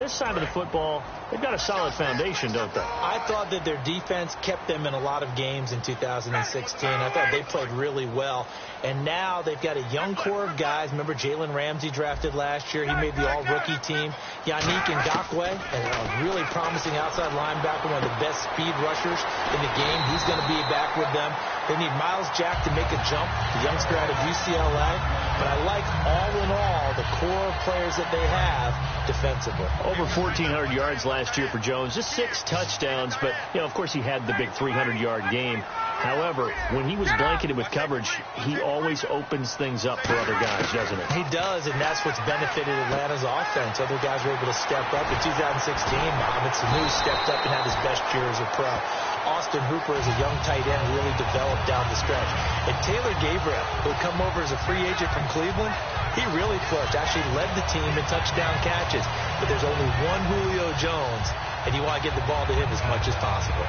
This side of the football, they've got a solid foundation, don't they? I thought that their defense kept them in a lot of games in 2016. I thought they played really well. And now they've got a young core of guys. Remember Jalen Ramsey drafted last year. He made the all-rookie team. Yannick Ngakoue, a really promising outside linebacker, one of the best speed rushers in the game. He's going to be back with them. They need Miles Jack to make a jump, the youngster out of UCLA. But I like, all in all, the core players that they have defensively. Over 1,400 yards last year for Jones. Just 6 touchdowns, but, of course he had the big 300-yard game. However, when he was blanketed with coverage, he always opens things up for other guys, doesn't he? He does, and that's what's benefited Atlanta's offense. Other guys were able to step up. In 2016, Mohamed Sanu stepped up and had his best year as a pro. Austin Hooper, as a young tight end, really developed down the stretch. And Taylor Gabriel, who had come over as a free agent from Cleveland, he really flourished. Actually led the team in touchdown catches. But there's only one Julio Jones, and you want to get the ball to him as much as possible.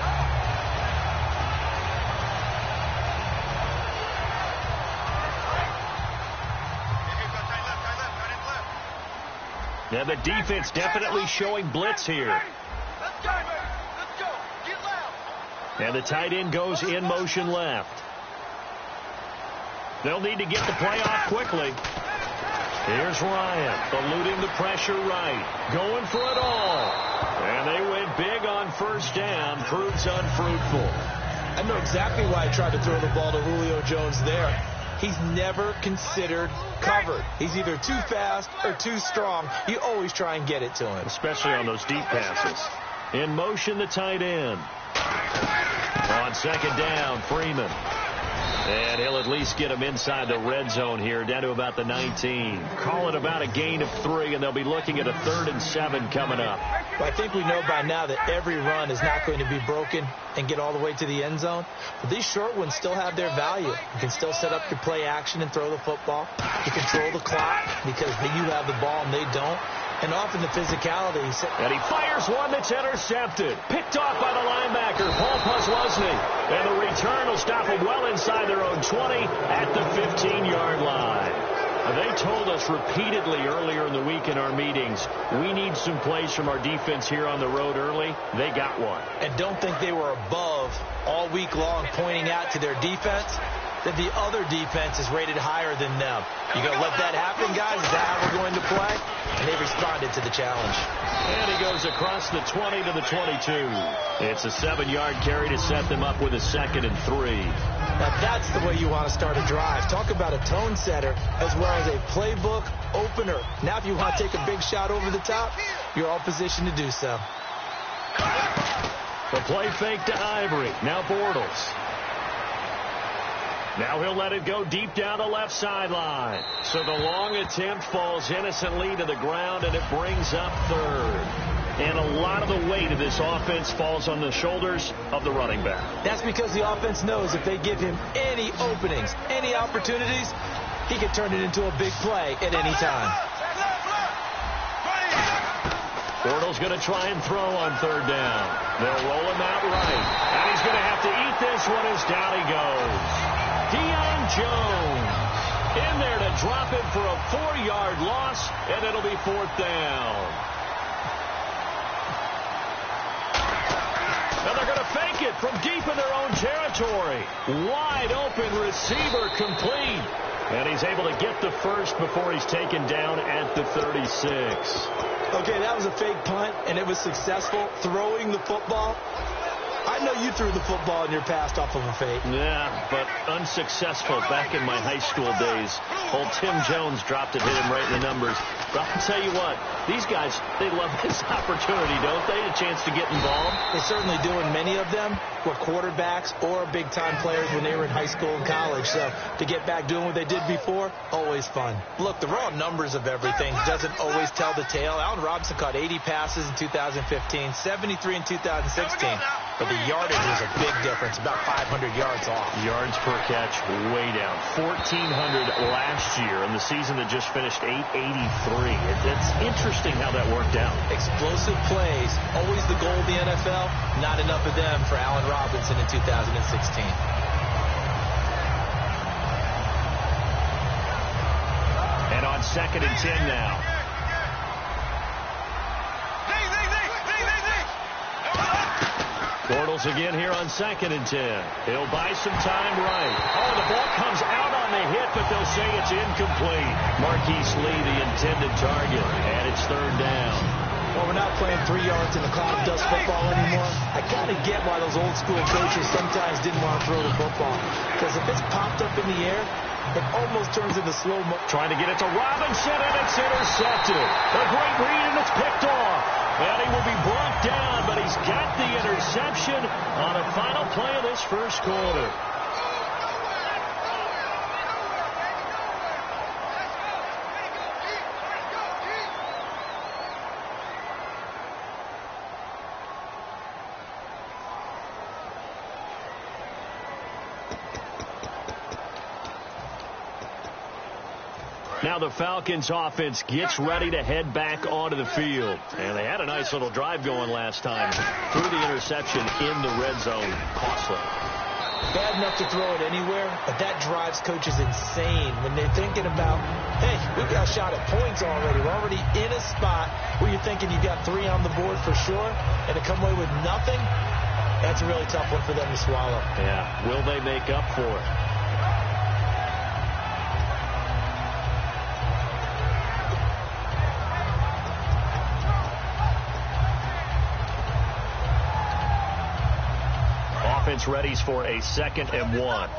Now the defense definitely showing blitz here. And the tight end goes in motion left. They'll need to get the play off quickly. Here's Ryan, eluding the pressure right. Going for it all. And they went big on first down. Proves unfruitful. I know exactly why I tried to throw the ball to Julio Jones there. He's never considered covered. He's either too fast or too strong. You always try and get it to him. Especially on those deep passes. In motion, the tight end. On second down, Freeman. And he'll at least get him inside the red zone here, down to about the 19. Call it about a gain of 3, and they'll be looking at a 3rd and 7 coming up. Well, I think we know by now that every run is not going to be broken and get all the way to the end zone. But these short ones still have their value. You can still set up your play action and throw the football. You control the clock because you have the ball and they don't. And often the physicality. And he fires one that's intercepted. Picked off by the linebacker, Paul Posluszny. And the return will stop him well inside their own 20 at the 15-yard line. They told us repeatedly earlier in the week in our meetings, we need some plays from our defense here on the road early. They got one. And don't think they were above all week long pointing out to their defense that the other defense is rated higher than them. You going to let that happen, guys? Is that how we're going to play? And they responded to the challenge. And he goes across the 20 to the 22. It's a 7-yard carry to set them up with a 2nd and 3. Now that's the way you want to start a drive. Talk about a tone setter as well as a playbook opener. Now if you want to take a big shot over the top, you're all positioned to do so. The play fake to Ivory. Now Bortles. Now he'll let it go deep down the left sideline. So the long attempt falls innocently to the ground, and it brings up 3rd. And a lot of the weight of this offense falls on the shoulders of the running back. That's because the offense knows if they give him any openings, any opportunities, he can turn it into a big play at any time. Bortles going to try and throw on 3rd down. They'll roll him out right. And he's going to have to eat this one as down he goes. Deion Jones in there to drop it for a 4-yard loss, and it'll be 4th down. Now they're going to fake it from deep in their own territory. Wide open receiver complete. And he's able to get the first before he's taken down at the 36. Okay, that was a fake punt, and it was successful throwing the football. I know you threw the football in your past off of a fake. Yeah, but unsuccessful back in my high school days. Old Tim Jones dropped it, hit him right in the numbers. But I'll tell you what, these guys, they love this opportunity, don't they? A chance to get involved. They certainly do, and many of them were quarterbacks or big-time players when they were in high school and college. So to get back doing what they did before, always fun. Look, the raw numbers of everything doesn't always tell the tale. Allen Robinson caught 80 passes in 2015, 73 in 2016. But the yardage is a big difference, about 500 yards off. Yards per catch way down. 1,400 last year in the season that just finished 883. It's interesting how that worked out. Explosive plays, always the goal of the NFL. Not enough of them for Allen Robinson in 2016. And on 2nd and 10 now. Bortles again here on 2nd and 10. He'll buy some time right. Oh, the ball comes out on the hit, but they'll say it's incomplete. Marquise Lee, the intended target, and it's 3rd down. Well, we're not playing 3 yards in the cloud of dust football anymore. I kind of get why those old school coaches sometimes didn't want to throw the football. Because if it's popped up in the air, it almost turns into slow-mo. Trying to get it to Robinson, and it's intercepted. A great read, and it's picked off. And he will be brought down, but he's got the interception on a final play of this first quarter. Now the Falcons offense gets ready to head back onto the field. And they had a nice little drive going last time. Threw the interception in the red zone. Costly. Bad enough to throw it anywhere, but that drives coaches insane when they're thinking about, hey, we've got a shot at points already. We're already in a spot where you're thinking you've got 3 on the board for sure, and to come away with nothing, that's a really tough one for them to swallow. Yeah, will they make up for it? Offense readies for a 2nd and 1.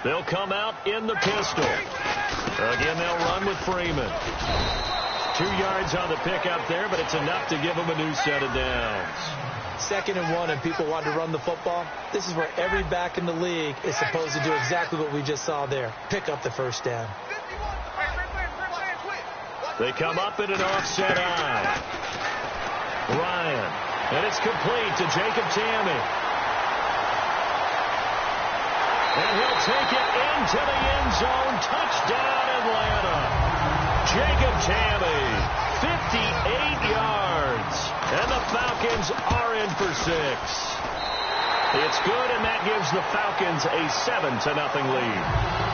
They'll come out in the pistol. Again, they'll run with Freeman. 2 yards on the pickup there, but it's enough to give them a new set of downs. 2nd and 1, and people want to run the football. This is where every back in the league is supposed to do exactly what we just saw there. Pick up the first down. They come up in an offset eye. Ryan. And it's complete to Jacob Tamme. And he'll take it into the end zone. Touchdown, Atlanta. Jacob Tamme, 58 yards. And the Falcons are in for 6. It's good, and that gives the Falcons a 7-0 lead.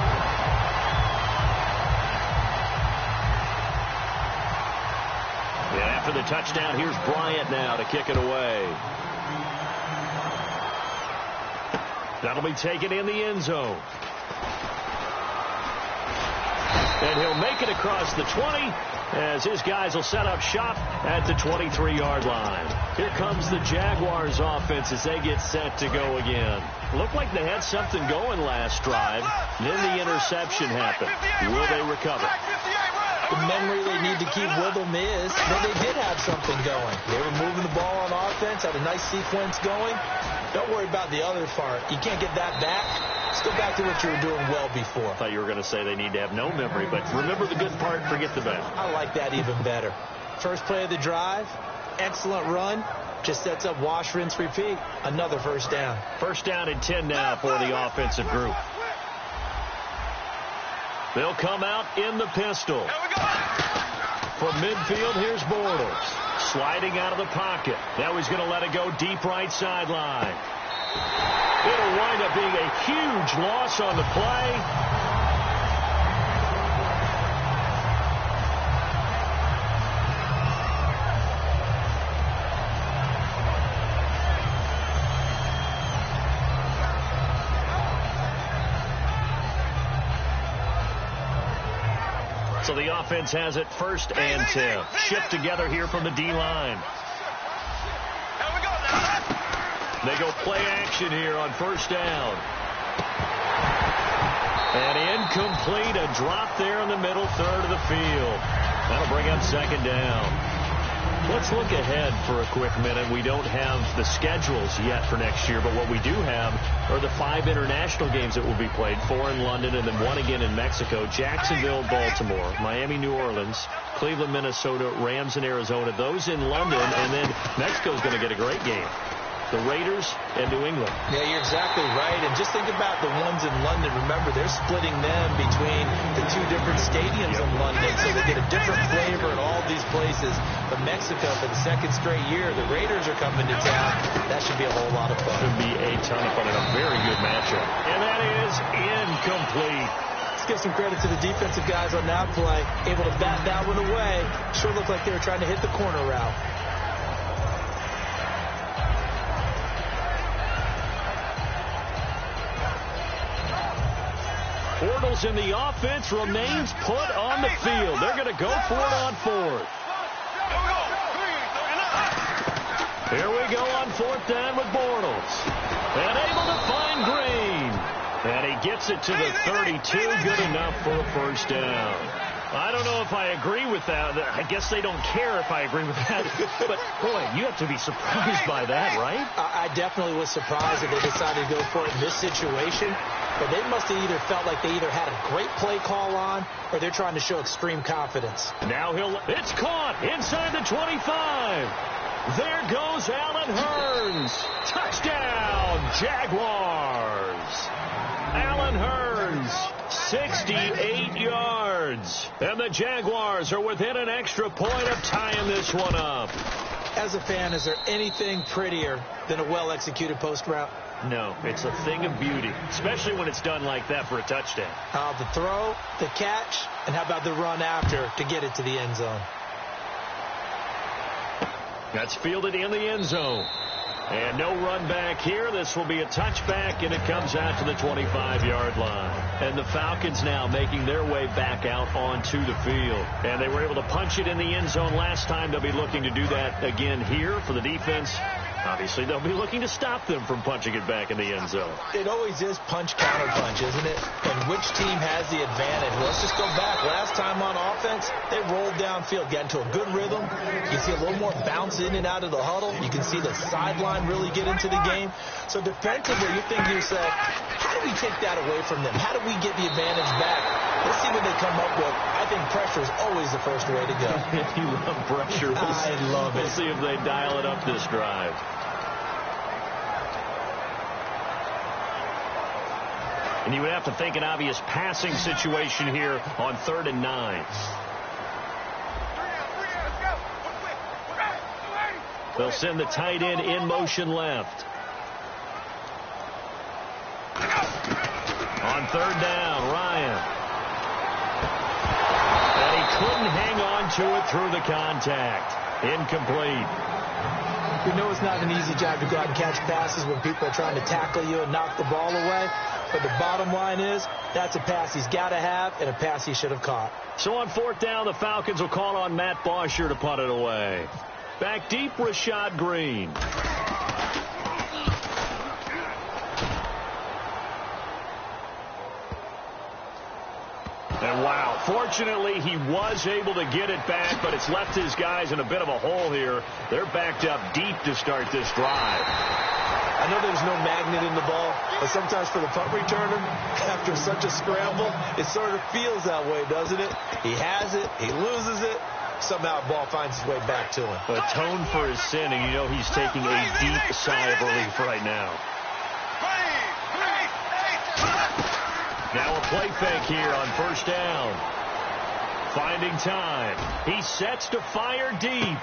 After the touchdown, here's Bryant now to kick it away. That'll be taken in the end zone. And he'll make it across the 20 as his guys will set up shop at the 23-yard line. Here comes the Jaguars offense as they get set to go again. Looked like they had something going last drive. Then the interception happened. Will they recover? The memory they need to keep with them is that they did have something going. They were moving the ball on offense, had a nice sequence going. Don't worry about the other part. You can't get that back. Let's go back to what you were doing well before. I thought you were going to say they need to have no memory, but remember the good part, forget the bad. I like that even better. First play of the drive, excellent run. Just sets up wash, rinse, repeat. Another first down. 1st down and 10 now for the offensive group. They'll come out in the pistol. From midfield, here's Bortles. Sliding out of the pocket. Now he's going to let it go deep right sideline. It'll wind up being a huge loss on the play. So the offense has it 1st and 10. Shift together here from the D-line. They go play action here on 1st down. And incomplete, a drop there in the middle third of the field. That'll bring up 2nd down. Let's look ahead for a quick minute. We don't have the schedules yet for next year, but what we do have are the 5 international games that will be played, 4 in London and then 1 again in Mexico, Jacksonville, Baltimore, Miami, New Orleans, Cleveland, Minnesota, Rams, and Arizona. Those in London, and then Mexico's going to get a great game. The Raiders and New England. Yeah, you're exactly right. And just think about the ones in London. Remember, they're splitting them between the 2 different stadiums in London, so they get a different flavor in all these places. But Mexico, for the 2nd straight year, the Raiders are coming to town. That should be a whole lot of fun. Should be a ton of fun and a very good matchup. And that is incomplete. Let's give some credit to the defensive guys on that play. Able to bat that one away. Sure looked like they were trying to hit the corner route. Bortles in the offense remains put on the field. They're going to go for it on fourth. Here we go on fourth down with Bortles. And able to find Green. And he gets it to the 32. Good enough for a first down. I don't know if I agree with that. I guess they don't care if I agree with that. But, boy, you have to be surprised by that, right? I definitely was surprised that they decided to go for it in this situation. But they must have either felt like they either had a great play call on or they're trying to show extreme confidence. Now it's caught inside the 25. There goes Allen Hurns. Touchdown, Jaguars. Allen Hurns, 68 yards. And the Jaguars are within an extra point of tying this one up. As a fan, is there anything prettier than a well-executed post route? No, it's a thing of beauty, especially when it's done like that for a touchdown. The throw, the catch, and how about the run after to get it to the end zone? That's fielded in the end zone. And no run back here. This will be a touchback, and it comes out to the 25-yard line. And the Falcons now making their way back out onto the field. And they were able to punch it in the end zone last time. They'll be looking to do that again here for the defense. Obviously, they'll be looking to stop them from punching it back in the end zone. It always is punch-counter-punch, isn't it? And which team has the advantage? Let's just go back. Last time on offense, they rolled downfield, got into a good rhythm. You see a little more bounce in and out of the huddle. You can see the sideline really get into the game. So defensively, you think to yourself, how do we take that away from them? How do we get the advantage back? Let's see what they come up with. I think pressure is always the first way to go. You love pressure. I love it. We'll see if they dial it up this drive. And you would have to think an obvious passing situation here on 3rd and 9. They'll send the tight end in motion left. On 3rd down, Ryan. And he couldn't hang on to it through the contact. Incomplete. We know it's not an easy job to go out and catch passes when people are trying to tackle you and knock the ball away. But the bottom line is, that's a pass he's got to have and a pass he should have caught. So on 4th down, the Falcons will call on Matt Bosher to punt it away. Back deep, Rashad Green. And wow, fortunately he was able to get it back, but it's left his guys in a bit of a hole here. They're backed up deep to start this drive. I know there's no magnet in the ball, but sometimes for the punt returner, after such a scramble, it sort of feels that way, doesn't it? He has it, he loses it, somehow the ball finds its way back to him. Atone for his sin, and you know he's taking a deep sigh of relief right now. Now a play fake here on 1st down. Finding time. He sets to fire deep.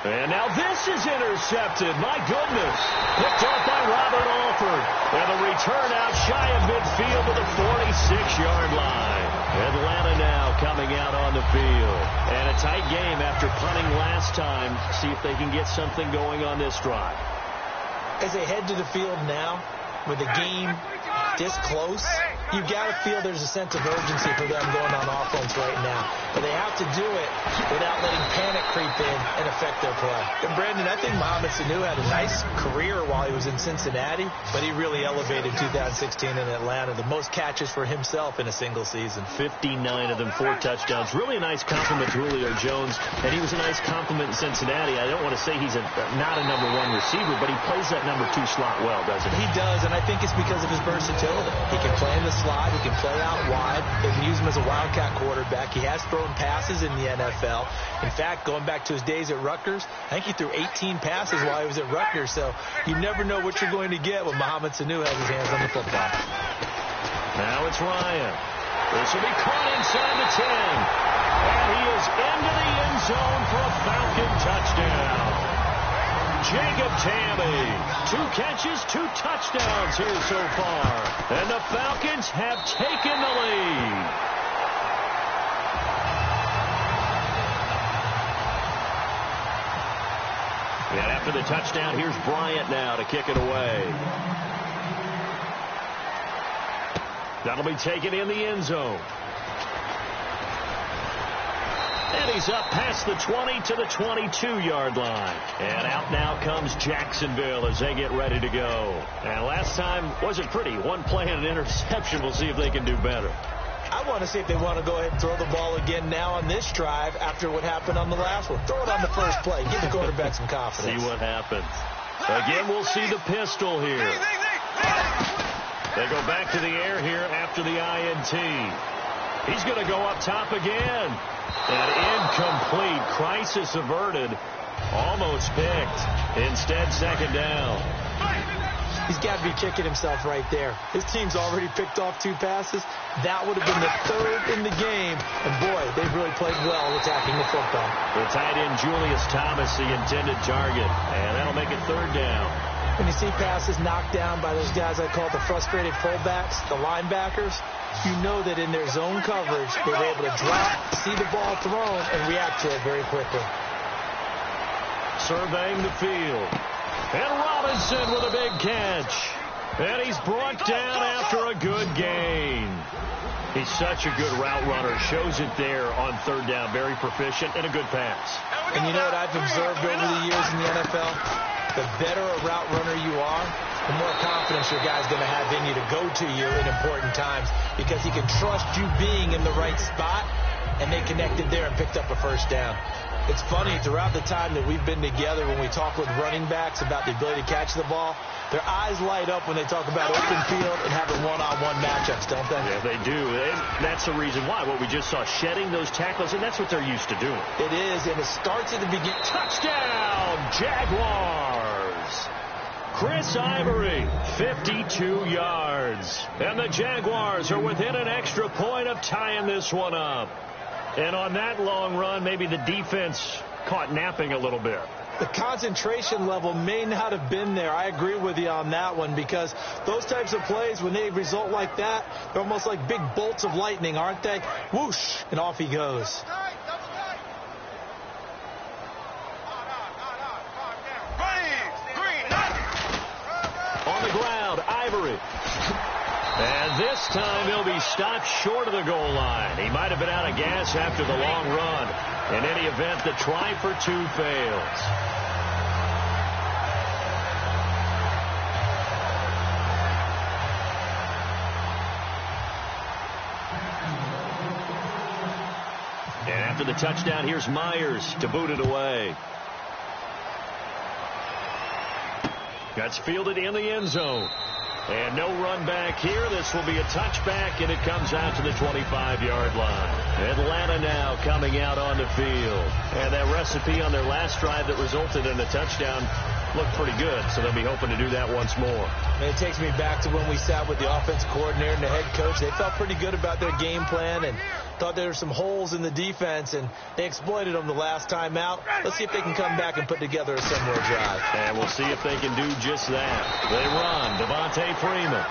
And now this is intercepted. My goodness. Picked off by Robert Alford. And the return out shy of midfield to the 46-yard line. Atlanta now coming out on the field. And a tight game after punting last time. See if they can get something going on this drive. As they head to the field now, with the game this close, you've got to feel there's a sense of urgency for them going on offense right now. But they have to do it without letting panic creep in and affect their play. And Brandon, I think Mohamed Sanu had a nice career while he was in Cincinnati, but he really elevated 2016 in Atlanta. The most catches for himself in a single season. 59 of them, 4 touchdowns. Really a nice compliment to Julio Jones, and he was a nice compliment in Cincinnati. I don't want to say he's not a number 1 receiver, but he plays that number 2 slot well, doesn't he? He does, and I think it's because of his versatility. He can play in the slot. He can play out wide. They can use him as a wildcat quarterback. He has thrown passes in the NFL. In fact, going back to his days at Rutgers, I think he threw 18 passes while he was at Rutgers. So you never know what you're going to get when Mohamed Sanu has his hands on the football. Now it's Ryan. This will be caught inside the 10. And he is into the end zone for a Falcon touchdown. Jacob Tamme, 2 catches, 2 touchdowns here so far. And the Falcons have taken the lead. And after the touchdown, here's Bryant now to kick it away. That'll be taken in the end zone. And he's up past the 20 to the 22-yard line. And out now comes Jacksonville as they get ready to go. And last time wasn't pretty. One play and an interception. We'll see if they can do better. I want to see if they want to go ahead and throw the ball again now on this drive after what happened on the last one. Throw it on the first play. Give the quarterback some confidence. See what happens. Again, we'll see the pistol here. They go back to the air here after the INT. He's going to go up top again. And incomplete. Crisis averted. Almost picked. Instead, second down. He's got to be kicking himself right there. His team's already picked off 2 passes. That would have been the 3rd in the game. And, boy, they've really played well attacking the football. The tight end, Julius Thomas, the intended target. And that'll make it 3rd down. When you see passes knocked down by those guys I call the frustrated fullbacks, the linebackers, you know that in their zone coverage, they were able to drop, see the ball thrown, and react to it very quickly. Surveying the field. And Robinson with a big catch. And he's brought down after a good gain. He's such a good route runner. Shows it there on 3rd down. Very proficient and a good pass. And you know what I've observed over the years in the NFL? The better a route runner you are, the more confidence your guy's going to have in you to go to you in important times because he can trust you being in the right spot, and they connected there and picked up a 1st down. It's funny, throughout the time that we've been together, when we talk with running backs about the ability to catch the ball, their eyes light up when they talk about open field and having one-on-one matchups, don't they? Yeah, they do. And that's the reason why. What we just saw, shedding those tackles, and that's what they're used to doing. It is, and it starts at the beginning. Touchdown, Jaguars! Chris Ivory, 52 yards. And the Jaguars are within an extra point of tying this one up. And on that long run, maybe the defense caught napping a little bit. The concentration level may not have been there. I agree with you on that one because those types of plays, when they result like that, they're almost like big bolts of lightning, aren't they? Whoosh, and off he goes. On the ground, Ivory. And this time he'll be stopped short of the goal line. He might have been out of gas after the long run. In any event, the try for 2 fails. And after the touchdown, here's Myers to boot it away. That's fielded in the end zone. And no run back here. This will be a touchback, and it comes out to the 25-yard line. Atlanta now coming out on the field. And that recipe on their last drive that resulted in a touchdown looked pretty good, so they'll be hoping to do that once more. And it takes me back to when we sat with the offensive coordinator and the head coach. They felt pretty good about their game plan and thought there were some holes in the defense, and they exploited them the last time out. Let's see if they can come back and put together a similar drive. And we'll see if they can do just that. They run. Devontae Freeman.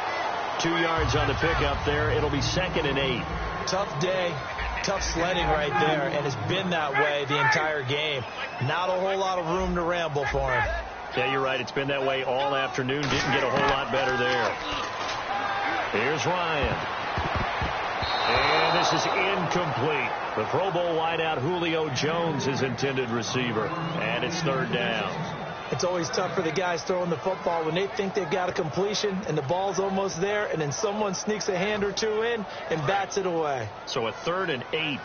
2 yards on the pickup there. It'll be 2nd and 8. Tough day. Tough sledding right there, and it's been that way the entire game. Not a whole lot of room to ramble for him. Yeah, you're right. It's been that way all afternoon. Didn't get a whole lot better there. Here's Ryan. And this is incomplete. The Pro Bowl wideout Julio Jones is intended receiver. And it's 3rd down. It's always tough for the guys throwing the football when they think they've got a completion and the ball's almost there, and then someone sneaks a hand or two in and bats it away. So a 3rd and 8.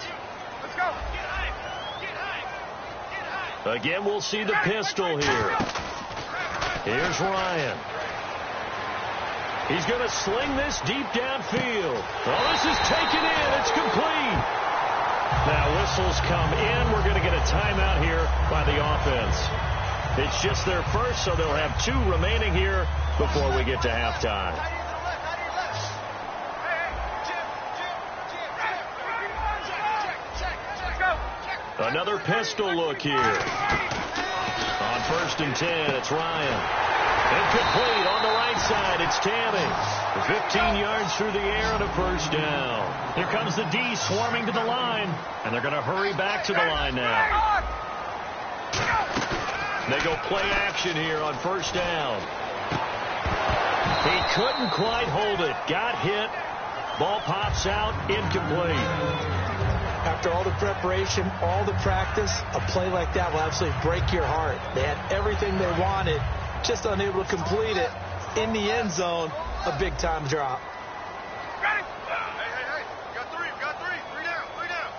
Let's go. Again, we'll see the pistol here. Here's Ryan. He's going to sling this deep downfield. Oh, this is taken in. It's complete. Now whistles come in. We're going to get a timeout here by the offense. It's just their first, so they'll have 2 remaining here before we get to halftime. Another pistol look here. On 1st and 10, it's Ryan. Incomplete on the right side. It's Tammy. 15 yards through the air and a 1st down. Here comes the D swarming to the line. And they're going to hurry back to the line now. They go play action here on 1st down. He couldn't quite hold it. Got hit. Ball pops out, incomplete. After all the preparation, all the practice, a play like that will absolutely break your heart. They had everything they wanted, just unable to complete it. In the end zone, a big-time drop. Got it. Hey. We got three. Three down.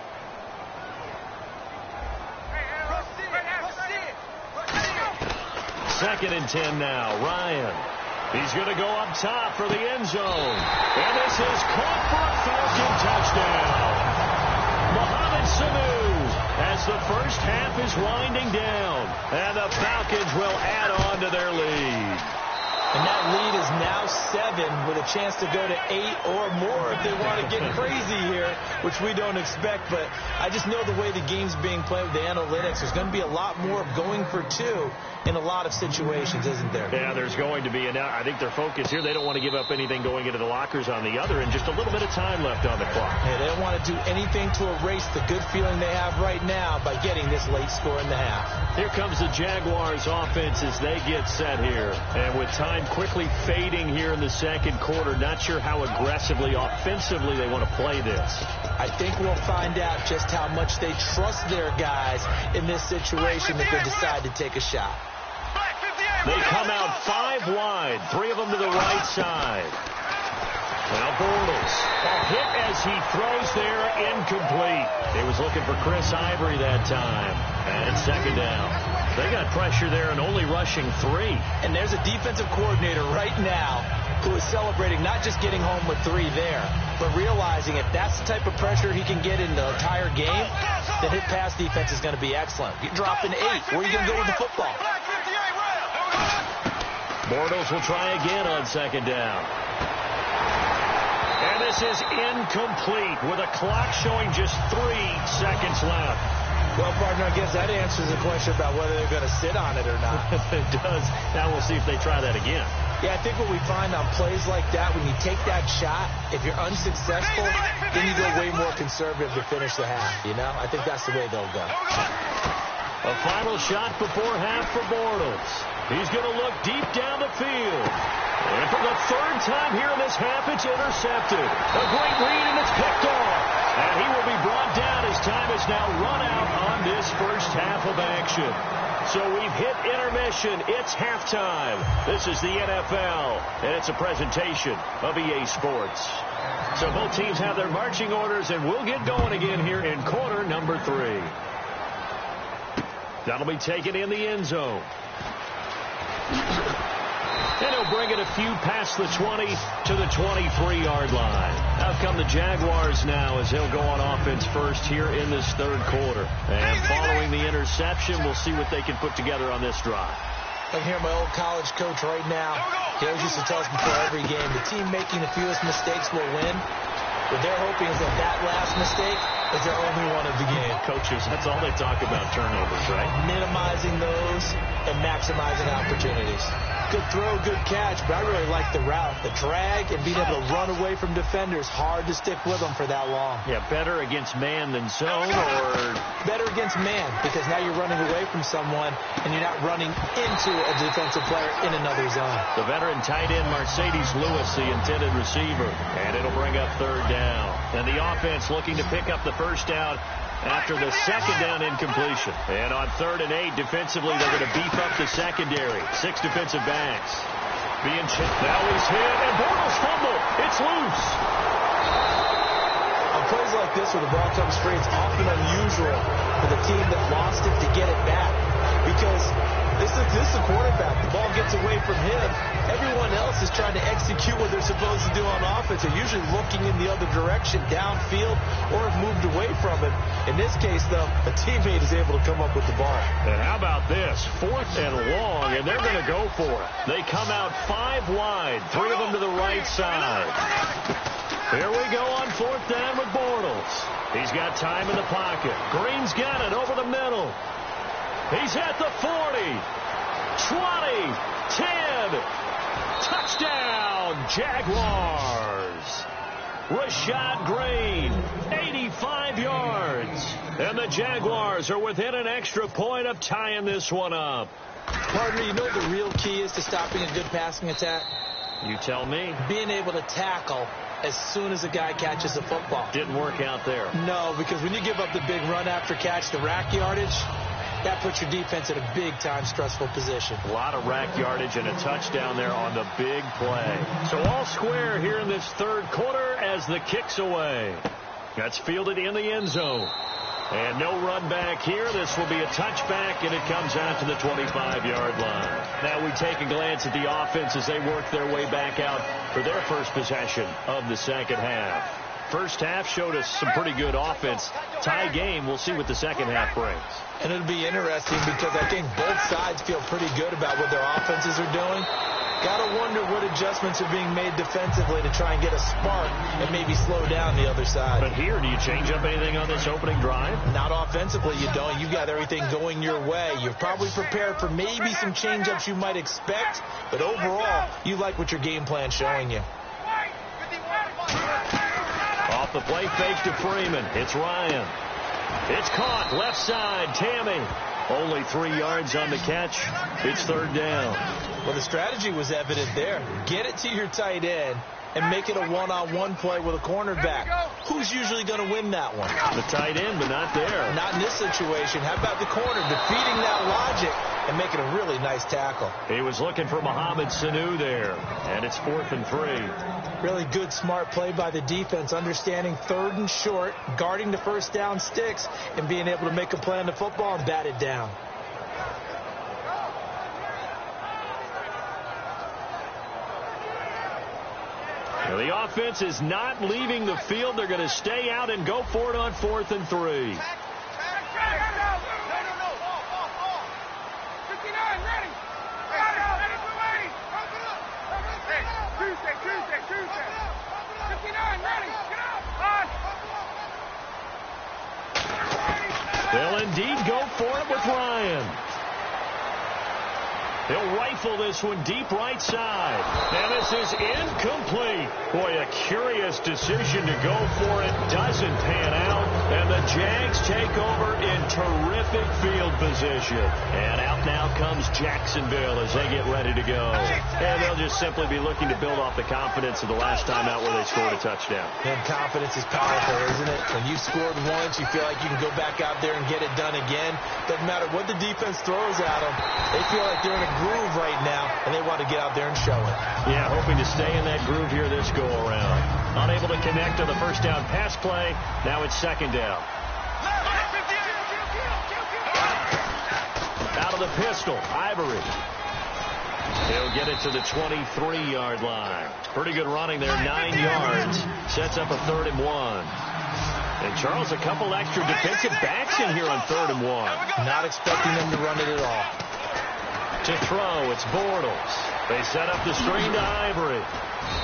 Second and 10 now. Ryan. He's going to go up top for the end zone. And this is caught for a Falcon touchdown. Mohamed Sanu as the first half is winding down. And the Falcons will add on to their lead. And that lead is now 7 with a chance to go to 8 or more if they want to get crazy here, which we don't expect. But I just know the way the game's being played with the analytics, there's going to be a lot more going for 2 in a lot of situations, isn't there? Yeah, there's going to be. And now I think their focus here, they don't want to give up anything going into the lockers on the other, and just a little bit of time left on the clock. Yeah, they don't want to do anything to erase the good feeling they have right now by getting this late score in the half. Here comes the Jaguars offense as they get set here. And with time quickly fading here in the second quarter, not sure how aggressively, offensively they want to play this. I think we'll find out just how much they trust their guys in this situation if they decide to take a shot. They come out 5 wide, 3 of them to the right side. Now Bortles, a hit as he throws there, incomplete. He was looking for Chris Ivory that time. And it's second down. They got pressure there and only rushing 3. And there's a defensive coordinator right now who is celebrating not just getting home with 3 there, but realizing if that's the type of pressure he can get in the entire game, then his pass defense is going to be excellent. You drop an 8. Where are you going to go with the football? Bortles will try again on second down. And this is incomplete with a clock showing just 3 seconds left. Well, partner, I guess that answers the question about whether they're going to sit on it or not. It does. Now we'll see if they try that again. Yeah, I think what we find on plays like that, when you take that shot, if you're unsuccessful, then you go way more conservative to finish the half, you know? I think that's the way they'll go. A final shot before half for Bortles. He's going to look deep down the field. And for the 3rd time here in this half, it's intercepted. A great read, and it's picked off. And he will be brought down as time is now run out on this first half of action. So we've hit intermission. It's halftime. This is the NFL, and it's a presentation of EA Sports. So both teams have their marching orders, and we'll get going again here in quarter number 3. That'll be taken in the end zone. And he'll bring it a few past the 20 to the 23-yard line. Out come the Jaguars now as they'll go on offense first here in this 3rd quarter. And following the interception, we'll see what they can put together on this drive. I hear my old college coach right now. He always used to tell us before every game, the team making the fewest mistakes will win. What they're hoping is that last mistake is their only one of the game. Coaches, that's all they talk about, turnovers, right? Minimizing those and maximizing opportunities. Good throw, good catch, but I really like the route. The drag and being able to run away from defenders, hard to stick with them for that long. Yeah, better against man than zone, or better against man, because now you're running away from someone and you're not running into a defensive player in another zone. The veteran tight end Mercedes Lewis, the intended receiver, and it'll bring up 3rd down. And the offense looking to pick up the first down after the second down incompletion. And on 3rd and 8, defensively, they're going to beef up the secondary. 6 defensive backs. Now he's hit, and Bortles fumble. It's loose. On plays like this where the ball comes free, it's often unusual for the team that lost it to get it back. Because this is the quarterback. The ball gets away from him. Everyone else is trying to execute what they're supposed to do on offense. They're usually looking in the other direction, downfield, or have moved away from it. In this case, though, a teammate is able to come up with the ball. And how about this? 4th and long, and they're going to go for it. They come out 5 wide, 3 of them to the right side. Here we go on 4th down with Bortles. He's got time in the pocket. Green's got it over the middle. He's at the 40, 20, 10. Touchdown, Jaguars. Rashad Green, 85 yards. And the Jaguars are within an extra point of tying this one up. Partner, you know what the real key is to stopping a good passing attack? You tell me. Being able to tackle as soon as a guy catches a football. Didn't work out there. No, because when you give up the big run after catch, the rack yardage, that puts your defense in a big-time stressful position. A lot of rack yardage and a touchdown there on the big play. So all square here in this third quarter as the kick's away. That's fielded in the end zone. And no run back here. This will be a touchback, and it comes out to the 25-yard line. Now we take a glance at the offense as they work their way back out for their first possession of the second half. First half showed us some pretty good offense. Tie game. We'll see what the second half brings. And it'll be interesting because I think both sides feel pretty good about what their offenses are doing. Got to wonder what adjustments are being made defensively to try and get a spark and maybe slow down the other side. But here, do you change up anything on this opening drive? Not offensively, you don't. You've got everything going your way. You're probably prepared for maybe some change-ups you might expect, but overall, you like what your game plan's showing you. Off the play fake to Freeman. It's Ryan. It's caught. Left side. Tammy. Only 3 yards on the catch. It's third down. Well, the strategy was evident there. Get it to your tight end and make it a one-on-one play with a cornerback. Who's usually going to win that one? The tight end, but not there. Not in this situation. How about the corner defeating that logic and making a really nice tackle? He was looking for Mohamed Sanu there, and it's 4th and 3. Really good, smart play by the defense, understanding third and short, guarding the first down sticks, and being able to make a play on the football and bat it down. Now, the offense is not leaving the field. They're going to stay out and go for it on 4th and 3. They'll indeed go for it with Ryan. He'll rifle this one deep right side. And this is incomplete. Boy, a curious decision to go for it. Doesn't pan out. And the Jags take over in terrific field position. And out now comes Jacksonville as they get ready to go. And they'll just simply be looking to build off the confidence of the last time out where they scored a touchdown. And confidence is powerful, isn't it? When you've scored once, you feel like you can go back out there and get it done again. Doesn't matter what the defense throws at them. They feel like they're in a groove right now, and they want to get out there and show it. Yeah, hoping to stay in that groove here this go-around. Unable to connect on the first down pass play. Now it's second down. Out of the pistol, Ivory. He'll get it to the 23-yard line. Pretty good running there, 9 yards. Sets up a 3rd and 1. And Charles, a couple extra defensive backs in here on 3rd and 1. Not expecting them to run it at all. To throw, it's Bortles. They set up the screen to Ivory.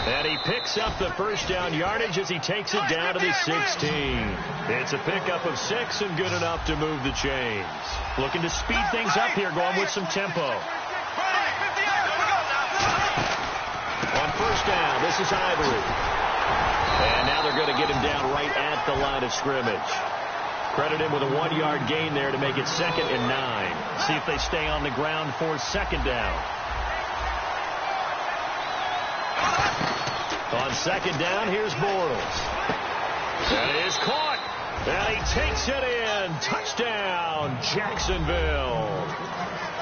And he picks up the first down yardage as he takes it down to the 16. It's a pickup of 6 and good enough to move the chains. Looking to speed things up here, going with some tempo. On first down, this is Ivory. And now they're going to get him down right at the line of scrimmage. Credit him with a 1-yard gain there to make it 2nd and 9. See if they stay on the ground for second down. On second down, here's Bortles. That is caught. And he takes it in. Touchdown, Jacksonville.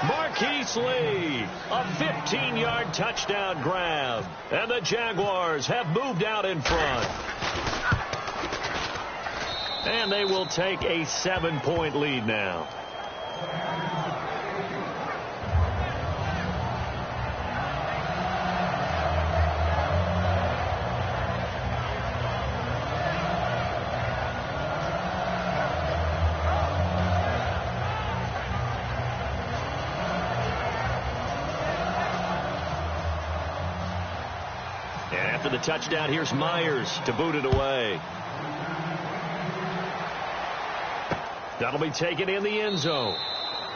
Marquise Lee, a 15-yard touchdown grab. And the Jaguars have moved out in front. And they will take a 7-point lead now. And after the touchdown, here's Myers to boot it away. That'll be taken in the end zone.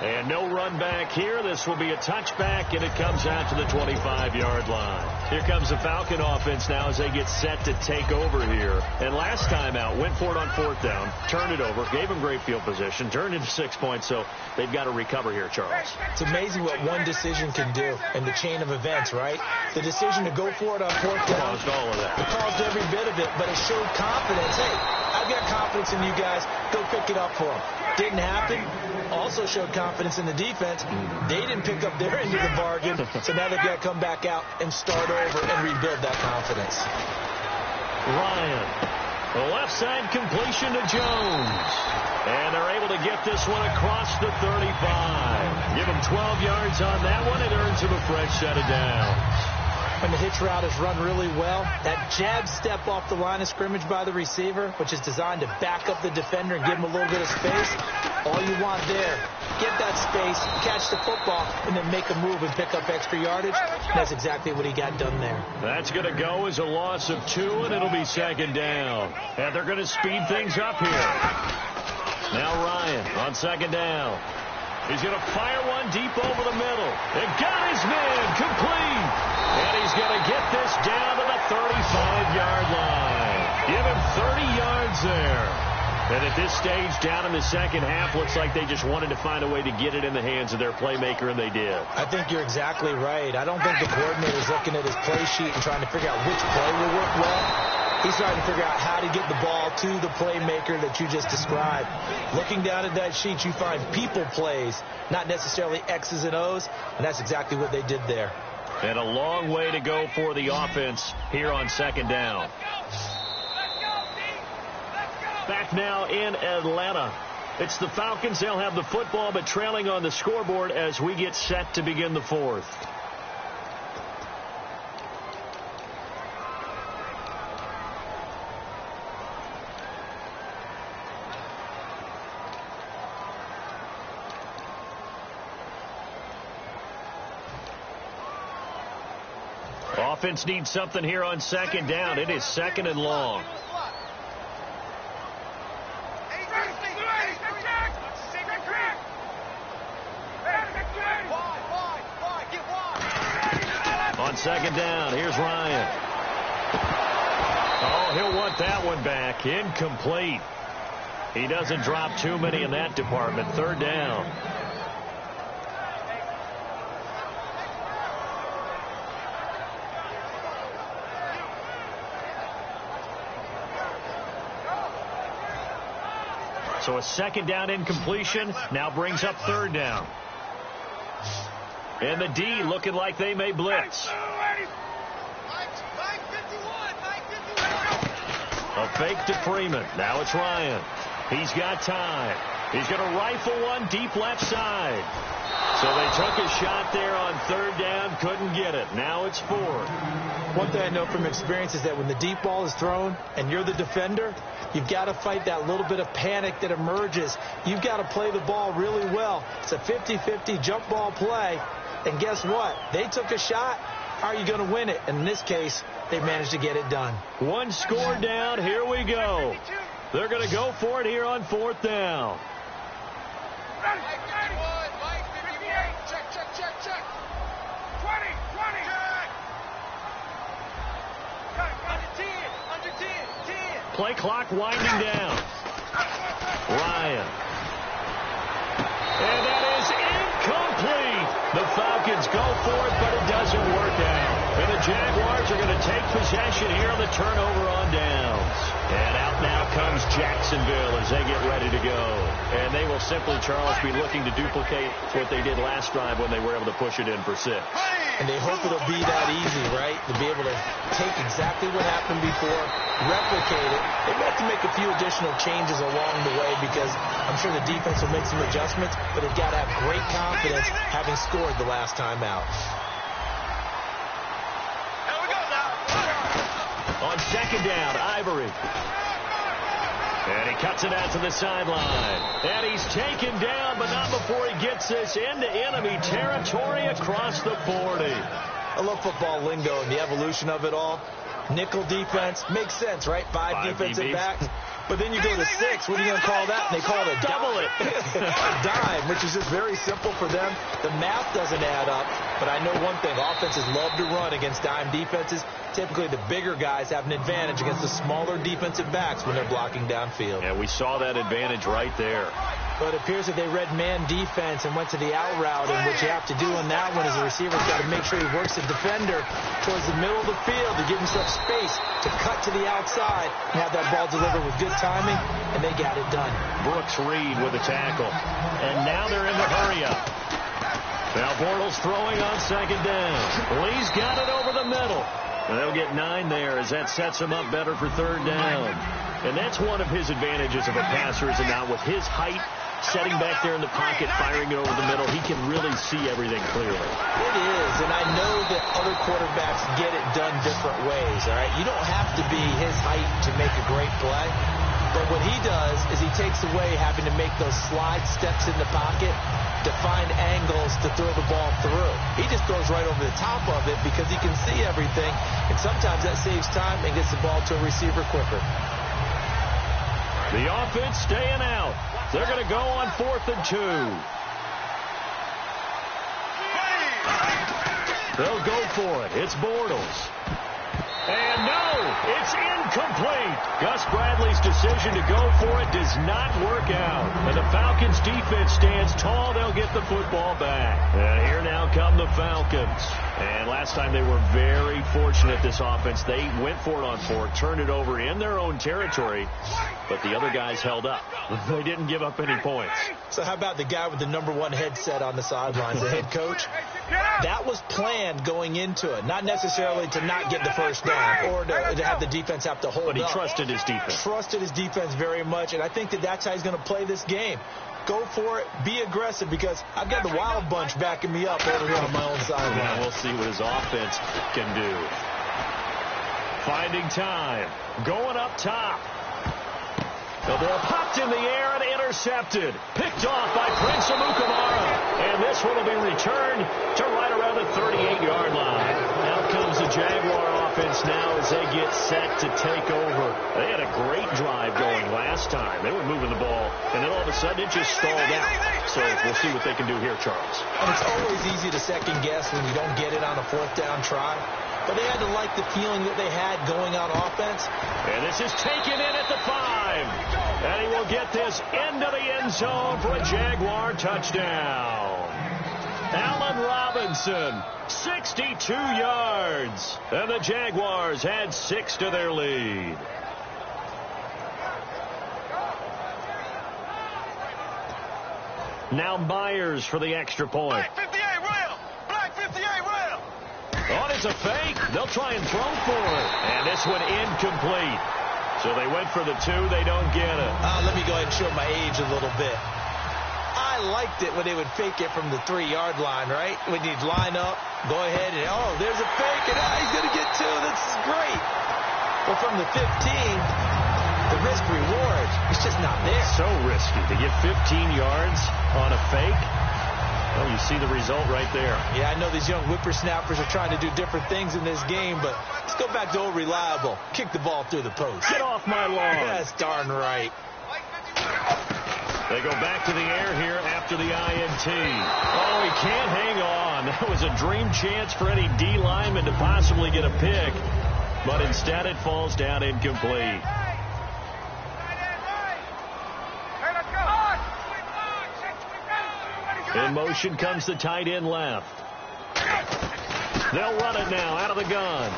And no run back here. This will be a touchback, and it comes out to the 25-yard line. Here comes the Falcon offense now as they get set to take over here. And last time out, went for it on 4th down, turned it over, gave them great field position, turned into 6 points, so they've got to recover here, Charles. It's amazing what one decision can do in the chain of events, right? The decision to go for it on 4th down caused all of that. It caused every bit of it, but it showed confidence. Hey, I've got confidence in you guys. Go pick it up for them. Didn't happen. Also showed confidence in the defense. They didn't pick up their end of the bargain, so now they've got to come back out and start over and rebuild that confidence. Ryan, the left side completion to Jones. And they're able to get this one across the 35. Give him 12 yards on that one. It earns him a fresh set of downs. And the hitch route is run really well. That jab step off the line of scrimmage by the receiver, which is designed to back up the defender and give him a little bit of space. All you want there, get that space, catch the football, and then make a move and pick up extra yardage. That's exactly what he got done there. That's going to go as a loss of 2, and it'll be 2nd down. And they're going to speed things up here. Now Ryan on 2nd down. He's going to fire one deep over the middle. It got his man complete. And he's going to get this down to the 35-yard line. Give him 30 yards there. And at this stage, down in the second half, looks like they just wanted to find a way to get it in the hands of their playmaker, and they did. I think you're exactly right. I don't think the coordinator's looking at his play sheet and trying to figure out which play will work well. He's trying to figure out how to get the ball to the playmaker that you just described. Looking down at that sheet, you find people plays, not necessarily X's and O's, and that's exactly what they did there. And a long way to go for the offense here on 2nd down. Back now in Atlanta. It's the Falcons. They'll have the football, but trailing on the scoreboard as we get set to begin the 4th. Offense needs something here on 2nd down. It is 2nd and long. On 2nd down, here's Ryan. Oh, he'll want that one back. Incomplete. He doesn't drop too many in that department. 3rd down. So a 2nd down incompletion now brings up 3rd down. And the D looking like they may blitz. A fake to Freeman. Now it's Ryan. He's got time. He's going to rifle one deep left side. So they took a shot there on 3rd down. Couldn't get it. Now it's 4th. One thing I know from experience is that when the deep ball is thrown and you're the defender, you've got to fight that little bit of panic that emerges. You've got to play the ball really well. It's a 50-50 jump ball play. And guess what? They took a shot. How are you going to win it? And in this case, they managed to get it done. One score down. Here we go. They're going to go for it here on 4th down. Check. 20. Under 10. Play clock winding down. Ryan. And that is incomplete. The Falcons go for it, but it doesn't work out. And the Jaguars are going to take possession here on the turnover on downs. And out now comes Jacksonville as they get ready to go. And they will simply, Charles, be looking to duplicate what they did last drive when they were able to push it in for 6. And they hope it'll be that easy, right? To be able to take exactly what happened before, replicate it. They may have to make a few additional changes along the way because I'm sure the defense will make some adjustments, but they've got to have great confidence having scored the last time out. On 2nd down, Ivory. And he cuts it out to the sideline. And he's taken down, but not before he gets this into enemy territory across the 40. I love football lingo and the evolution of it all. Nickel defense makes sense, right? Five defensive DBs. backs. But then you go to 6. What are you going to call that? And they call it a Double it. a dime, which is just very simple for them. The math doesn't add up. But I know one thing. Offenses love to run against dime defenses. Typically, the bigger guys have an advantage against the smaller defensive backs when they're blocking downfield. Yeah, we saw that advantage right there. But it appears that they read man defense and went to the out route, and what you have to do on that one is the receiver's got to make sure he works the defender towards the middle of the field to give himself space to cut to the outside and have that ball delivered with good timing, and they got it done. Brooks Reed with a tackle. And now they're in the hurry-up. Now Bortles throwing on second down. Lee's got it over the middle. And they'll get 9 there as that sets him up better for third down. And that's one of his advantages of a passer, is now with his height, setting back there in the pocket, firing it over the middle, he can really see everything clearly. It is, and I know that other quarterbacks get it done different ways, all right? You don't have to be his height to make a great play, but what he does is he takes away having to make those slide steps in the pocket to find angles to throw the ball through. He just throws right over the top of it because he can see everything, and sometimes that saves time and gets the ball to a receiver quicker. The offense staying out. They're going to go on 4th and 2. They'll go for it. It's Bortles. And no, it's incomplete. Gus Bradley's decision to go for it does not work out. And the Falcons defense stands tall. They'll get the football back. And here now come the Falcons. And last time they were very fortunate, this offense. They went for it on 4, turned it over in their own territory, but the other guys held up. They didn't give up any points. So how about the guy with the #1 headset on the sidelines, the head coach? That was planned going into it, not necessarily to not get the first down or to have the defense have to hold up. But he trusted his defense. Trusted his defense very much, and I think that that's how he's going to play this game. Go for it. Be aggressive, because I've got the Wild Bunch backing me up over here on my own sideline. Yeah, we'll see what his offense can do. Finding time. Going up top. The ball popped in the air and intercepted. Picked off by Prince Amukamara. And this one will be returned to right around the 38-yard line. Out comes the Jaguar offense now as they get set to take over. They had a great drive going last time. They were moving the ball, and then all of a sudden it just stalled out. So we'll see what they can do here, Charles. And it's always easy to second guess when you don't get it on a 4th down try. But they had to like the feeling that they had going on offense. And this is taken in at the 5. And he will get this into the end zone for a Jaguar touchdown. Allen Robinson, 62 yards. And the Jaguars had 6 to their lead. Now Myers for the extra point. Black 58 rail. Black 58 rail. Oh, it's a fake. They'll try and throw for it. And this one incomplete. So they went for the 2. They don't get it. Let me go ahead and show my age a little bit. I liked it when they would fake it from the 3-yard line, right? When you'd line up, go ahead and, oh, there's a fake, and he's going to get 2. This is great. But from the 15, the risk-reward is just not there. So risky to get 15 yards on a fake. Well, you see the result right there. Yeah, I know these young whippersnappers are trying to do different things in this game, but let's go back to old reliable. Kick the ball through the post. Get off my lawn. That's darn right. They go back to the air here after the INT. Oh, he can't hang on. That was a dream chance for any D lineman to possibly get a pick, but instead it falls down incomplete. In motion comes the tight end left. They'll run it now out of the gun.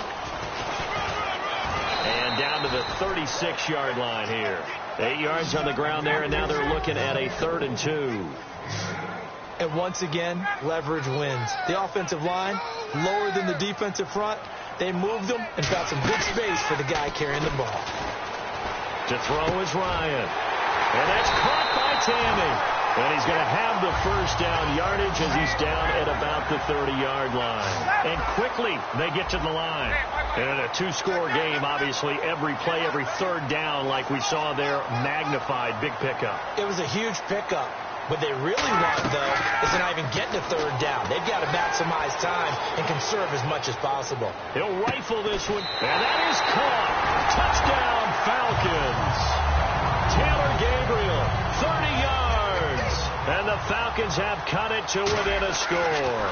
And down to the 36-yard line here. 8 yards on the ground there, and now they're looking at a 3rd and 2. And once again, leverage wins. The offensive line, lower than the defensive front. They moved them and found some good space for the guy carrying the ball. To throw is Ryan. And that's caught by Tammy. And he's going to have the first down yardage as he's down at about the 30-yard line. And quickly, they get to the line. And in a 2-score game, obviously, every play, every 3rd down, like we saw there, magnified, big pickup. It was a huge pickup. What they really want, though, is to not even get to 3rd down. They've got to maximize time and conserve as much as possible. He'll rifle this one, and that is caught. Touchdown, Falcons. And the Falcons have cut it to within a score.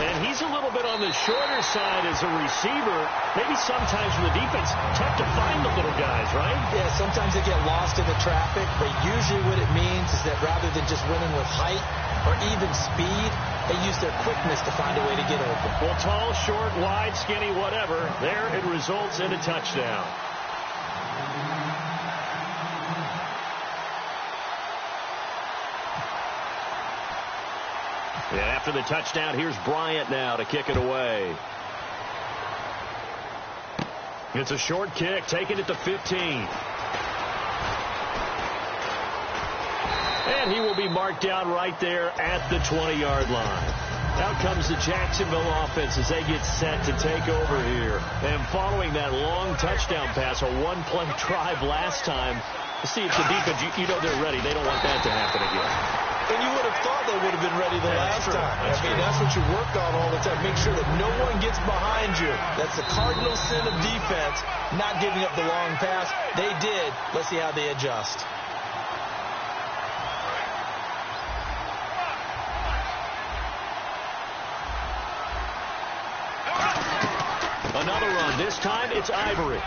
And he's a little bit on the shorter side as a receiver. Maybe sometimes for the defense, tough to find the little guys, right? Yeah, sometimes they get lost in the traffic, but usually what it means is that rather than just winning with height or even speed, they use their quickness to find a way to get open. Well, tall, short, wide, skinny, whatever, there it results in a touchdown. And after the touchdown, here's Bryant now to kick it away. It's a short kick, taking it to 15. And he will be marked down right there at the 20-yard line. Out comes the Jacksonville offense as they get set to take over here. And following that long touchdown pass, a one-play drive last time, see, it's the defense. You know they're ready. They don't want that to happen again. And you would have thought they would have been ready the last time. That's what you worked on all the time. Make sure that no one gets behind you. That's the cardinal sin of defense, not giving up the long pass. They did. Let's see how they adjust. Another run. This time it's Ivory.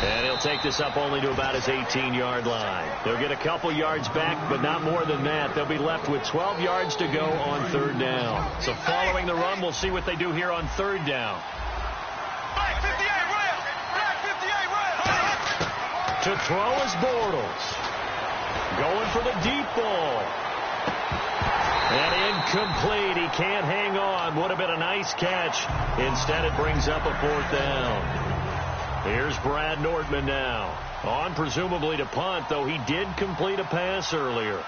And he'll take this up only to about his 18-yard line. They'll get a couple yards back, but not more than that. They'll be left with 12 yards to go on third down. So following the run, we'll see what they do here on third down. To throw is Bortles. Going for the deep ball. And incomplete. He can't hang on. Would have been a nice catch. Instead, it brings up a fourth down. Here's Brad Nordman now. On presumably to punt, though he did complete a pass earlier.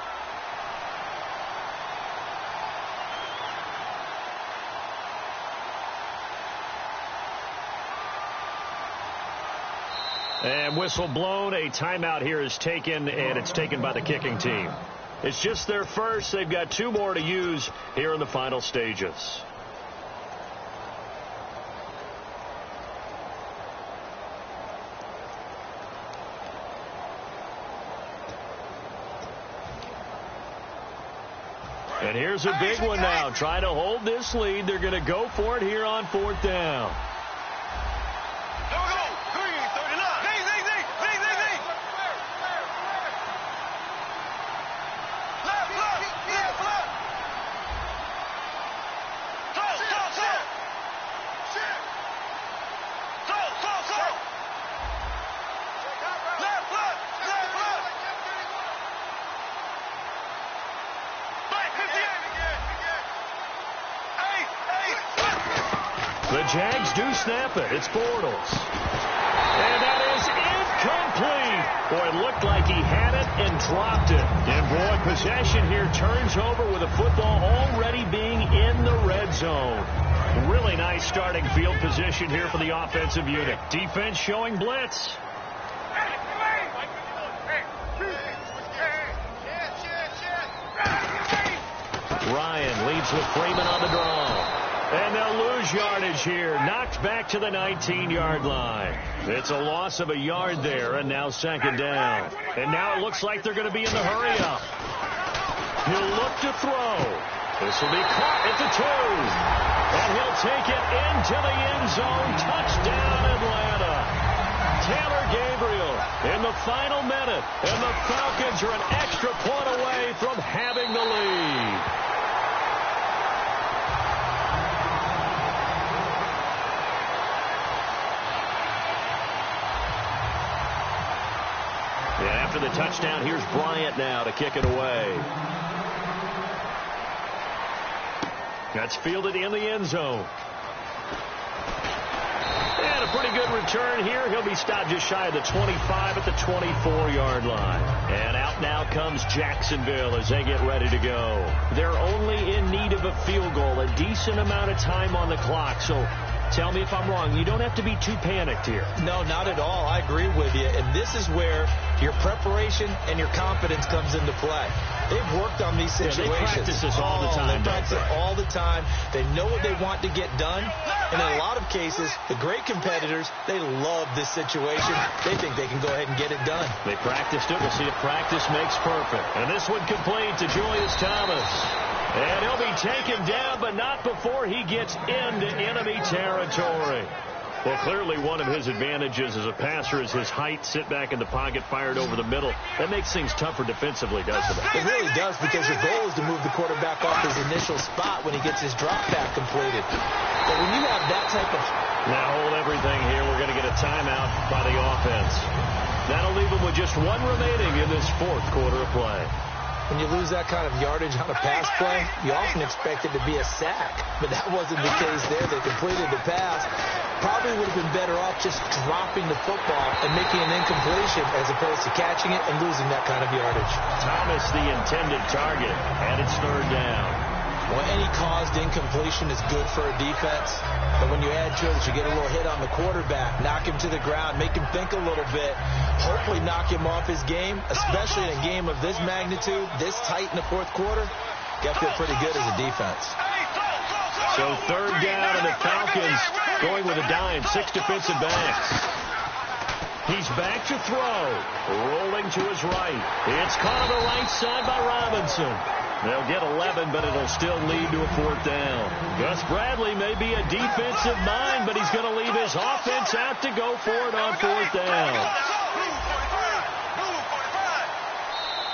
And whistle blown. A timeout here is taken, and it's taken by the kicking team. It's just their first. They've got two more to use here in the final stages. And here's a big one now. Trying to hold this lead. They're going to go for it here on fourth down. The Jags do snap it. It's Bortles. And that is incomplete. Boy, it looked like he had it and dropped it. And boy, possession here turns over with the football already being in the red zone. Really nice starting field position here for the offensive unit. Defense showing blitz. Ryan leads with Freeman on the draw. And they'll lose yardage here. Knocked back to the 19-yard line. It's a loss of a yard there, and now second down. And now it looks like they're going to be in the hurry-up. He'll look to throw. This will be caught at the 2. And he'll take it into the end zone. Touchdown, Atlanta. Taylor Gabriel in the final minute. And the Falcons are an extra point away from having the lead. And after the touchdown, here's Bryant now to kick it away. That's fielded in the end zone. And a pretty good return here. He'll be stopped just shy of the 25 at the 24-yard line. And out now comes Jacksonville as they get ready to go. They're only in need of a field goal, a decent amount of time on the clock. So tell me if I'm wrong. You don't have to be too panicked here. No, not at all. I agree with you. And this is where your preparation and your confidence comes into play. They've worked on these situations. They practice this all the time. They practice it all the time. They know what they want to get done. And in a lot of cases, the great competitors, they love this situation. They think they can go ahead and get it done. They practiced it. We'll see if practice makes perfect. And this one complete to Julius Thomas. And he'll be taken down, but not before he gets into enemy territory. Well, clearly one of his advantages as a passer is his height. Sit back in the pocket, fired over the middle. That makes things tougher defensively, doesn't it? It really does, because your goal is to move the quarterback off his initial spot when he gets his drop back completed. But when you have that type of... Now hold everything here. We're going to get a timeout by the offense. That'll leave them with just one remaining in this fourth quarter of play. When you lose that kind of yardage on a pass play, you often expect it to be a sack. But that wasn't the case there. They completed the pass. Probably would have been better off just dropping the football and making an incompletion as opposed to catching it and losing that kind of yardage. Thomas, the intended target, and it's third down. Well, any caused incompletion is good for a defense. But when you add to it, you get a little hit on the quarterback, knock him to the ground, make him think a little bit, hopefully knock him off his game, especially in a game of this magnitude, this tight in the fourth quarter. Got to feel pretty good as a defense. So third down, and the Falcons going with a dime, 6 defensive backs. He's back to throw, rolling to his right. It's caught on the right side by Robinson. They'll get 11, but it'll still lead to a fourth down. Gus Bradley may be a defensive mind, but he's going to leave his offense out to go for it on fourth down.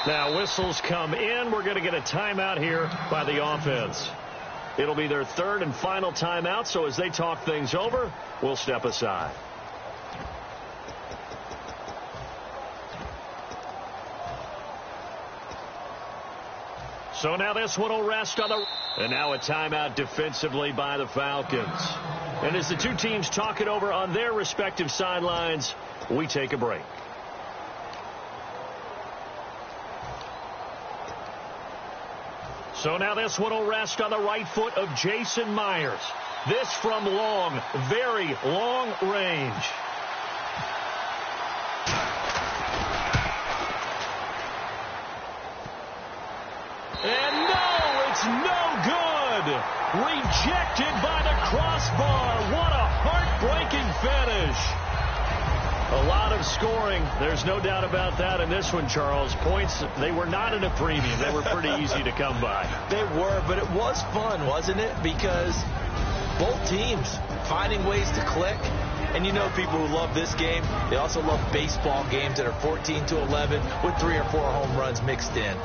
Now whistles come in. We're going to get a timeout here by the offense. It'll be their third and final timeout, so as they talk things over, we'll step aside. So now this one will rest on the... And now a timeout defensively by the Falcons. And as the two teams talk it over on their respective sidelines, we take a break. So now this one will rest on the right foot of Jason Myers. This from long, very long range. And no, it's no good. Rejected by the crossbar. What a heartbreaking finish. A lot of scoring. There's no doubt about that in this one, Charles. Points, they were not in a premium. They were pretty easy to come by. They were, but it was fun, wasn't it? Because both teams finding ways to click. And you know people who love this game, they also love baseball games that are 14-11 with 3 or 4 home runs mixed in.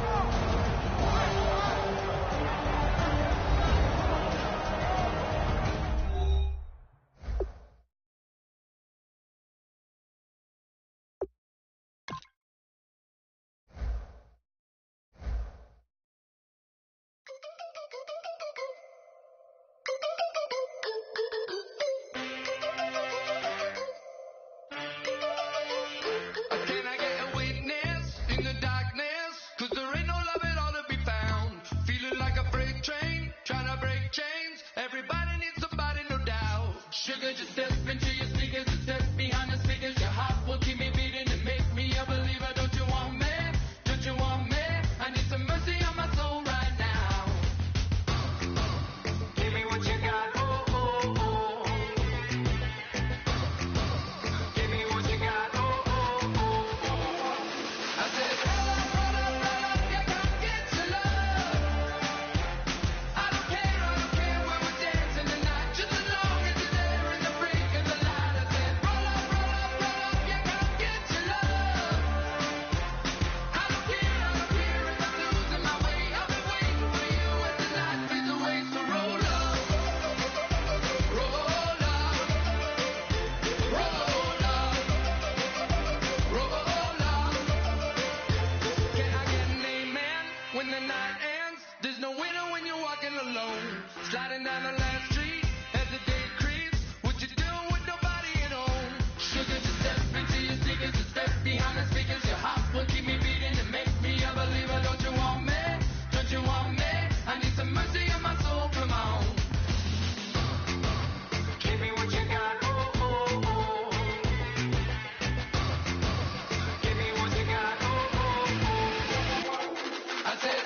I said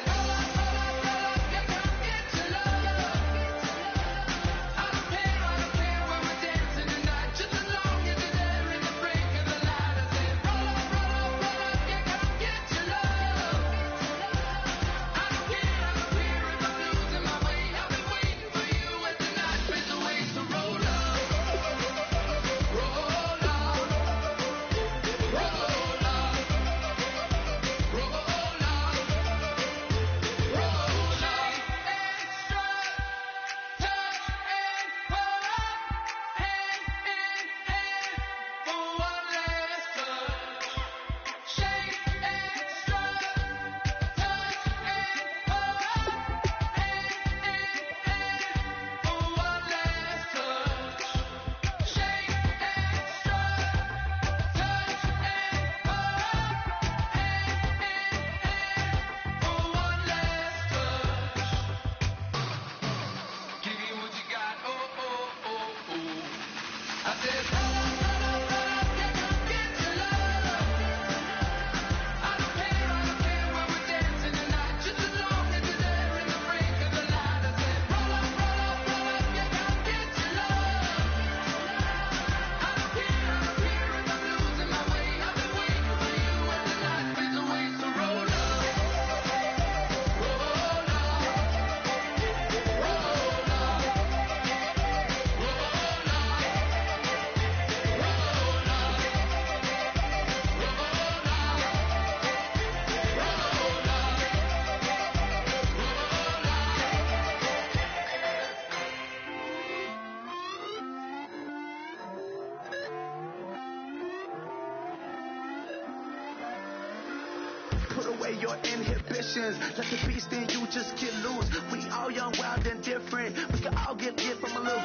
away your inhibitions. Let the beast in you just get loose. We all young, wild, and different. We can all get from a little.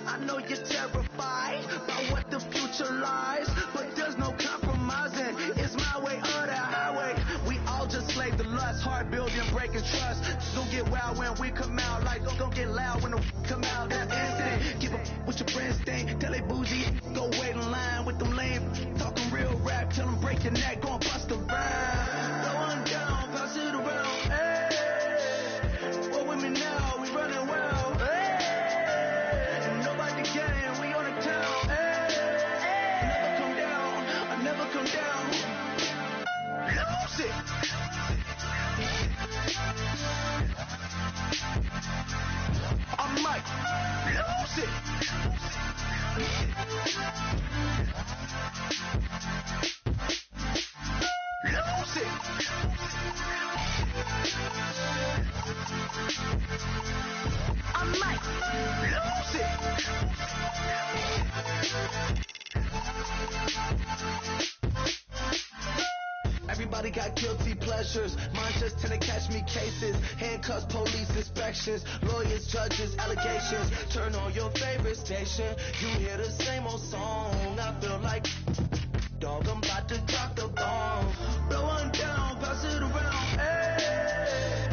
I know you're terrified by what the future lies, but there's no compromising. It's my way or the highway. We all just slave the lust, hard building, breaking trust. Don't get wild when we come out, like don't get loud when the come out. That instant, give up what your friends think. Tell they bougie, go wait in line with them lame. Talking real rap, tell them break your neck, go and bust a rhyme. Going down, pass it around. Hey, what with me now? We running wild. Hey, nobody can, we on the town. Hey, never come down, I never come down. Lose it. I might lose it. Lose it. I might lose it. Everybody got guilty pleasures. Mine just tend to catch me cases. Handcuffs, police inspections, lawyers, judges, allegations. Turn on your favorite station. You hear the same old song. I feel like dog, I'm about to drop the bomb. Blow one down, pass it around. Hey,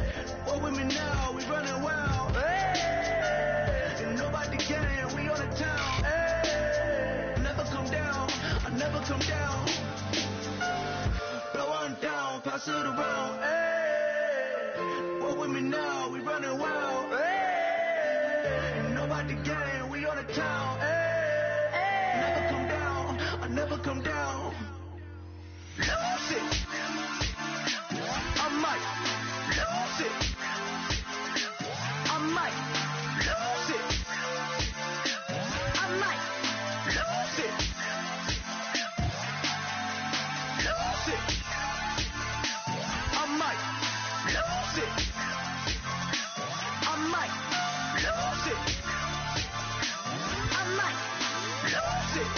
what with me now? We running wild. Hey, and nobody can. We on the town. Hey, never come down. I never come down. Blow one down, pass it around. Hey, what with me now? We running wild. Hey, and nobody can. We on the town. Hey, never come down. I never come down. Lose it. I might lose it. I might lose it. I might lose it. Lose it. I might lose it. I might lose it. I might lose it.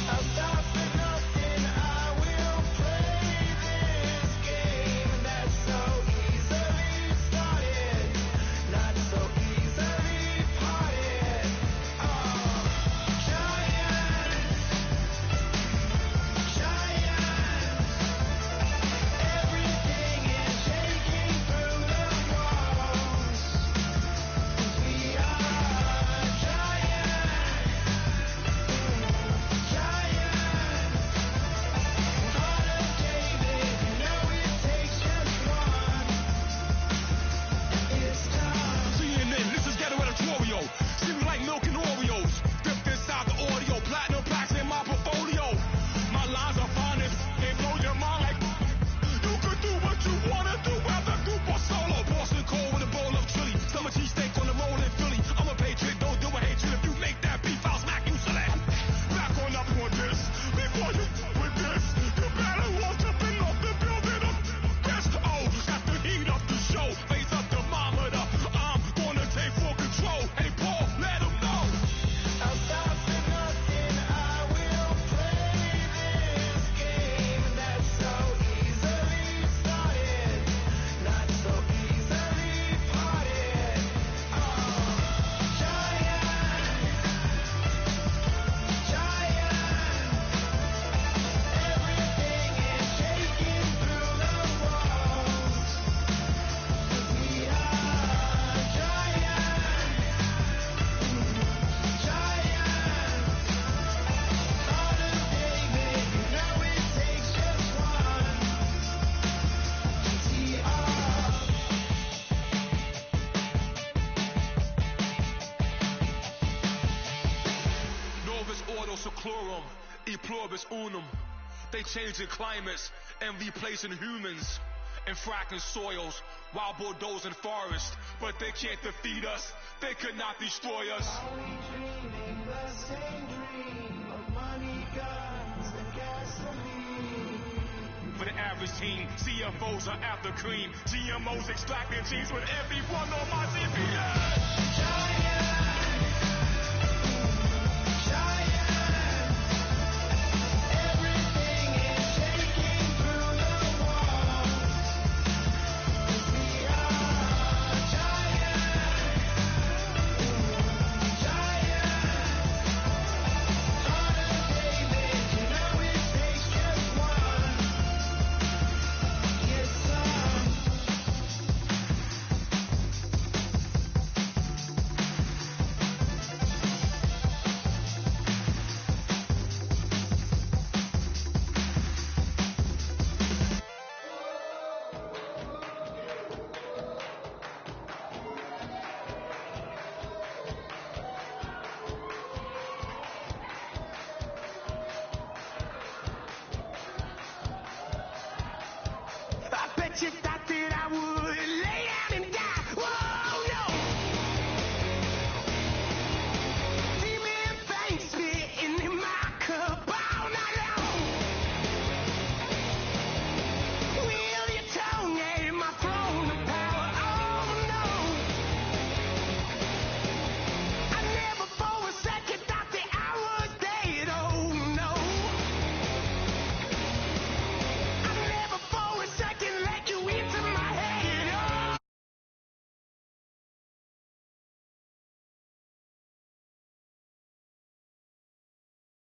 I've got nothing I will pray. pluribus ordo seclorum, e pluribus unum. They changing climates and replacing humans and fracking soils while bulldozing forests. But they can't defeat us, they could not destroy us. Are we dreaming the same dream of money, guns, and gasoline? For the average team, CFOs are after cream. GMOs extracting genes with everyone on my CPS. Giant, everything is shaking through the walls. We are giants, heart of David, you know it takes just one. Yes, son. I bet you